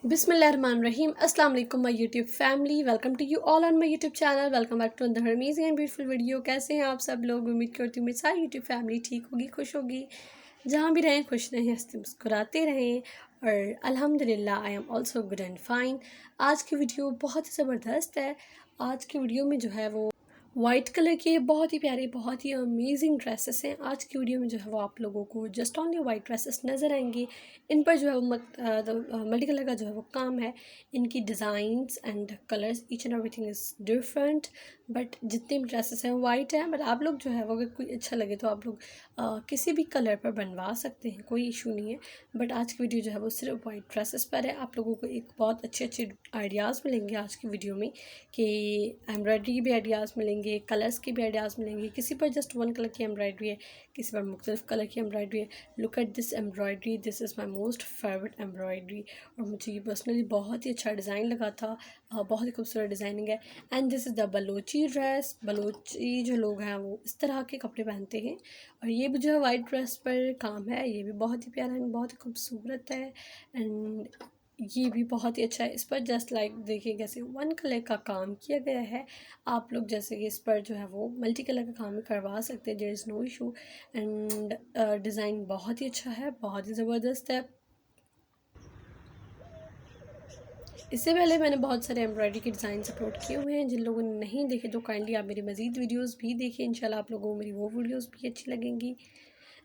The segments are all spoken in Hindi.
Bismillahirrahmanirrahim. Assalamu alaikum my YouTube family. Welcome to you all on my YouTube channel. Welcome back to another amazing and beautiful video. कैसे हैं आप सब लोग? उम्मीद करती हूँ मेरी सारी YouTube फैमिली ठीक होगी, खुश होगी, जहाँ भी रहें खुश रहें, हंसते मुस्कुराते रहें। और अल्हम्दुलिल्लाह I am also good and fine. आज की वीडियो बहुत ही ज़बरदस्त है। आज की वीडियो में जो है वो वाइट कलर के बहुत ही प्यारे, बहुत ही अमेजिंग ड्रेसेस हैं। आज की वीडियो में जो है वो आप लोगों को जस्ट ओनली वाइट ड्रेसेस नज़र आएंगी। इन पर जो है वो मल्टी कलर का जो है वो काम है। इनकी designs and colours each and everything is different, but जितने भी ड्रेसेस हैं वाइट हैं। बट आप लोग जो है वो अगर कोई अच्छा लगे तो आप लोग किसी भी कलर पर बनवा सकते हैं, कोई इशू नहीं है। बट आज की वीडियो जो है वो सिर्फ वाइट ड्रेसेस पर है। आप लोगों को एक बहुत अच्छे अच्छे आइडियाज़ मिलेंगे आज की वीडियो में, कि एम्ब्रॉयडरी के भी आइडियाज़ मिलेंगे, कलर्स के भी आइडियाज़ मिलेंगे। किसी पर जस्ट वन कलर की एम्ब्रॉयडरी है, किसी पर मुख्तलिफ कलर की एम्ब्रॉयडरी है। Look at this embroidery, this is my most favourite embroidery. और मुझे ये पर्सनली बहुत ही अच्छा डिज़ाइन लगा था, बहुत ही खूबसूरत डिज़ाइनिंग है। And this is the Balochi dress. Balochi जो लोग हैं वो इस तरह के कपड़े पहनते हैं। और ये भी जो है वाइट ड्रेस पर काम है, ये भी बहुत ही प्यारा है, बहुत ही खूबसूरत है। एंड ये भी बहुत ही अच्छा है। इस पर जस्ट लाइक देखिए कैसे वन कलर का काम किया गया है। आप लोग जैसे कि इस पर जो है वो मल्टी कलर का काम भी करवा सकते हैं, there is no issue. And design बहुत ही अच्छा है, बहुत ही ज़बरदस्त है। इससे पहले मैंने बहुत सारे एम्ब्रॉयडरी के डिज़ाइन अपलोड किए हुए हैं। जिन लोगों ने नहीं देखे तो काइंडली आप मेरी मज़ीद वीडियोस भी देखिए, इंशाल्लाह आप लोगों को मेरी वो वीडियोस भी अच्छी लगेंगी।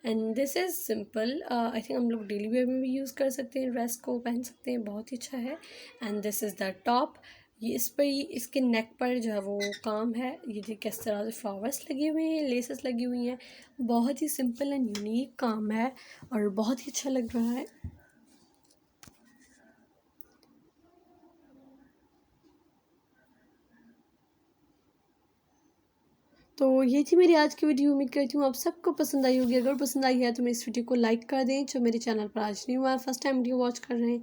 And this is simple, I think हम लोग डेली वेयर में भी यूज़ कर सकते हैं, ड्रेस को पहन सकते हैं, बहुत ही अच्छा है। And this is the top. ये इस पर इसके नेक पर जो है वो काम है। ये देखिए किस तरह से फ्लावर्स लगे हुए हैं, लेसेस लगी हुई हैं। बहुत ही सिंपल एंड यूनिक काम है और बहुत ही अच्छा लग रहा है। तो ये थी मेरी आज की वीडियो। उम्मीद करती हूँ आप सबको पसंद आई होगी। अगर पसंद आई है तो मेरे इस वीडियो को लाइक कर दें। जो मेरे चैनल पर आज नहीं हुआ है, फर्स्ट टाइम वीडियो वॉच कर रहे हैं,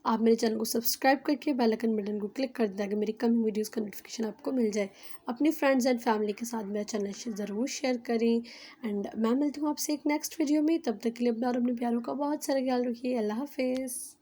आप मेरे चैनल को सब्सक्राइब करके बेल आइकन बटन को क्लिक कर दें ताकि मेरी कमिंग वीडियोस का नोटिफिकेशन आपको मिल जाए। अपने फ्रेंड्स एंड फैमिली के साथ मेरा चैनल ज़रूर शेयर करें। एंड मैं मिलती हूँ आपसे एक नेक्स्ट वीडियो में। तब तक के लिए अपना और अपने प्यारों का बहुत सारा ख्याल रखिए। अल्लाह हाफिज़।